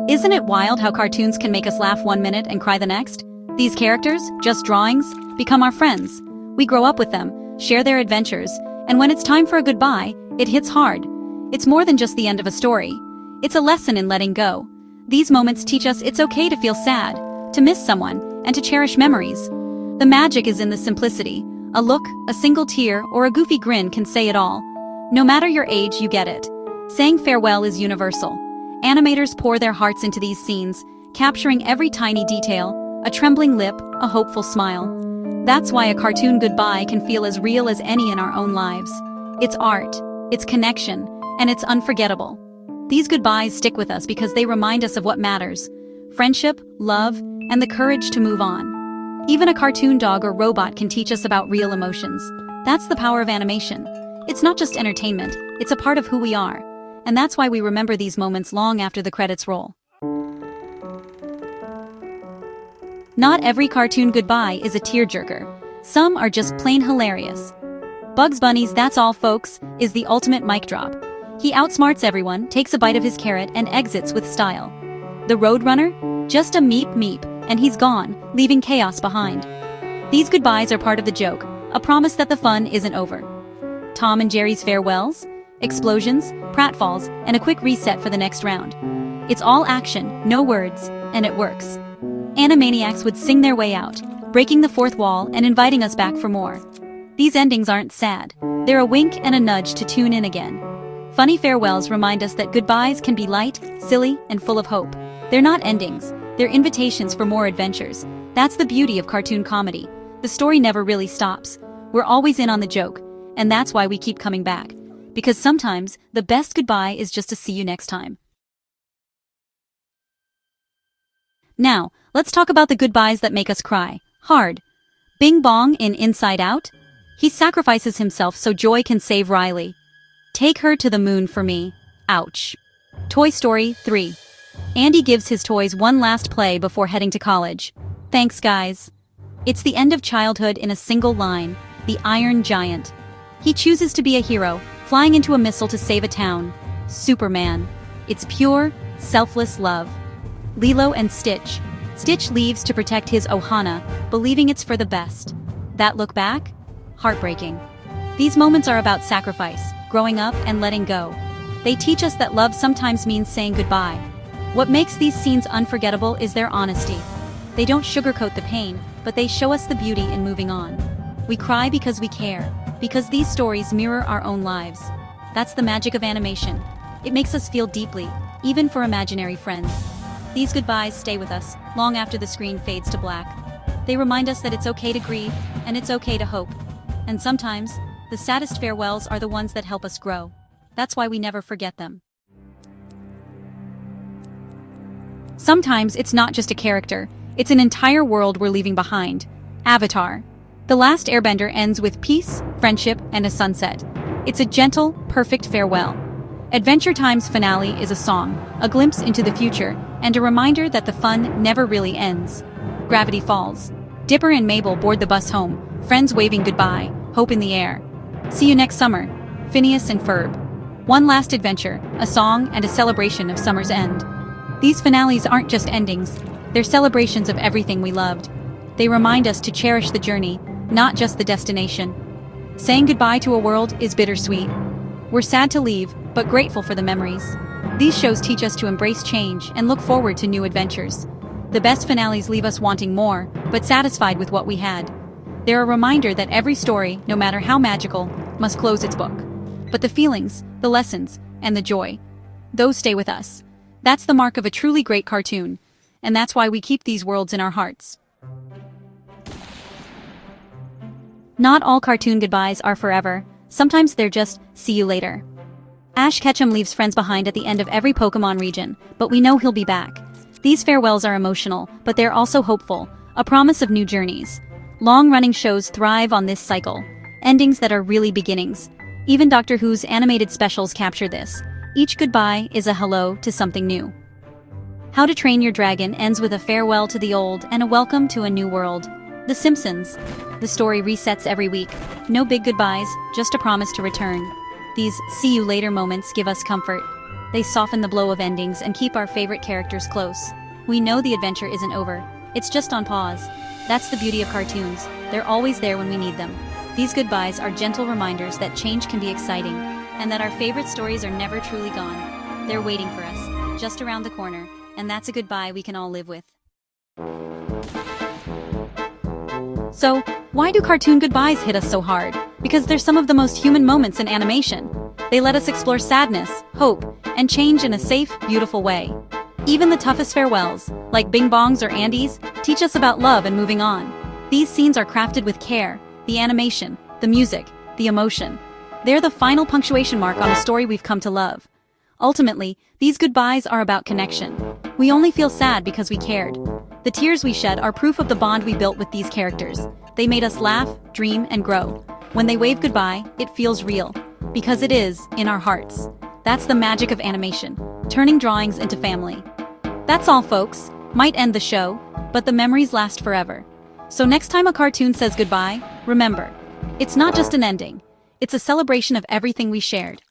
Isn't it wild how cartoons can make us laugh 1 minute and cry the next? These characters, just drawings, become our friends. We grow up with them, share their adventures, and when it's time for a goodbye, it hits hard. It's more than just the end of a story. It's a lesson in letting go. These moments teach us it's okay to feel sad, to miss someone, and to cherish memories. The magic is in the simplicity. A look, a single tear, or a goofy grin can say it all. No matter your age, you get it. Saying farewell is universal. Animators pour their hearts into these scenes, capturing every tiny detail, a trembling lip, a hopeful smile. That's why a cartoon goodbye can feel as real as any in our own lives. It's art, it's connection, and it's unforgettable. These goodbyes stick with us because they remind us of what matters: friendship, love, and the courage to move on. Even a cartoon dog or robot can teach us about real emotions. That's the power of animation. It's not just entertainment, it's a part of who we are. And that's why we remember these moments long after the credits roll. Not every cartoon goodbye is a tearjerker. Some are just plain hilarious. Bugs Bunny's "That's all, folks" is the ultimate mic drop. He outsmarts everyone, takes a bite of his carrot, and exits with style. The Roadrunner? Just a meep meep, and he's gone, leaving chaos behind. These goodbyes are part of the joke, a promise that the fun isn't over. Tom and Jerry's farewells? Explosions, pratfalls, and a quick reset for the next round. It's all action, no words, and it works. Animaniacs would sing their way out, breaking the fourth wall and inviting us back for more. These endings aren't sad. They're a wink and a nudge to tune in again. Funny farewells remind us that goodbyes can be light, silly, and full of hope. They're not endings, they're invitations for more adventures. That's the beauty of cartoon comedy. The story never really stops. We're always in on the joke, and that's why we keep coming back. Because sometimes, the best goodbye is just to see you next time. Now, let's talk about the goodbyes that make us cry hard. Bing Bong in Inside Out? He sacrifices himself so Joy can save Riley. Take her to the moon for me. Ouch. Toy Story 3. Andy gives his toys one last play before heading to college. Thanks, guys. It's the end of childhood in a single line, the Iron Giant. He chooses to be a hero, flying into a missile to save a town. Superman. It's pure, selfless love. Lilo and Stitch. Stitch leaves to protect his Ohana, believing it's for the best. That look back? Heartbreaking. These moments are about sacrifice, growing up, and letting go. They teach us that love sometimes means saying goodbye. What makes these scenes unforgettable is their honesty. They don't sugarcoat the pain, but they show us the beauty in moving on. We cry because we care, because these stories mirror our own lives. That's the magic of animation. It makes us feel deeply, even for imaginary friends. These goodbyes stay with us, long after the screen fades to black. They remind us that it's okay to grieve, and it's okay to hope. And sometimes, the saddest farewells are the ones that help us grow. That's why we never forget them. Sometimes it's not just a character, it's an entire world we're leaving behind. Avatar. The Last Airbender ends with peace, friendship, and a sunset. It's a gentle, perfect farewell. Adventure Time's finale is a song, a glimpse into the future, and a reminder that the fun never really ends. Gravity Falls. Dipper and Mabel board the bus home, friends waving goodbye, hope in the air. See you next summer. Phineas and Ferb. One last adventure, a song, and a celebration of summer's end. These finales aren't just endings, they're celebrations of everything we loved. They remind us to cherish the journey, not just the destination. Saying goodbye to a world is bittersweet. We're sad to leave, but grateful for the memories. These shows teach us to embrace change and look forward to new adventures. The best finales leave us wanting more, but satisfied with what we had. They're a reminder that every story, no matter how magical, must close its book. But the feelings, the lessons, and the joy, those stay with us. That's the mark of a truly great cartoon, and that's why we keep these worlds in our hearts. Not all cartoon goodbyes are forever. Sometimes they're just, see you later. Ash Ketchum leaves friends behind at the end of every Pokemon region, but we know he'll be back. These farewells are emotional, but they're also hopeful, a promise of new journeys. Long-running shows thrive on this cycle, endings that are really beginnings. Even Doctor Who's animated specials capture this. Each goodbye is a hello to something new. How to Train Your Dragon ends with a farewell to the old and a welcome to a new world. The Simpsons. The story resets every week. No big goodbyes, just a promise to return. These see you later moments give us comfort. They soften the blow of endings and keep our favorite characters close. We know the adventure isn't over. It's just on pause. That's the beauty of cartoons. They're always there when we need them. These goodbyes are gentle reminders that change can be exciting, and that our favorite stories are never truly gone. They're waiting for us, just around the corner, and that's a goodbye we can all live with. So, why do cartoon goodbyes hit us so hard? Because they're some of the most human moments in animation. They let us explore sadness, hope, and change in a safe, beautiful way. Even the toughest farewells, like Bing Bong's or Andy's, teach us about love and moving on. These scenes are crafted with care, the animation, the music, the emotion. They're the final punctuation mark on a story we've come to love. Ultimately, these goodbyes are about connection. We only feel sad because we cared. The tears we shed are proof of the bond we built with these characters. They made us laugh, dream, and grow. When they wave goodbye, it feels real. Because it is, in our hearts. That's the magic of animation, turning drawings into family. That's all, folks. Might end the show, but the memories last forever. So next time a cartoon says goodbye, remember, it's not just an ending. It's a celebration of everything we shared.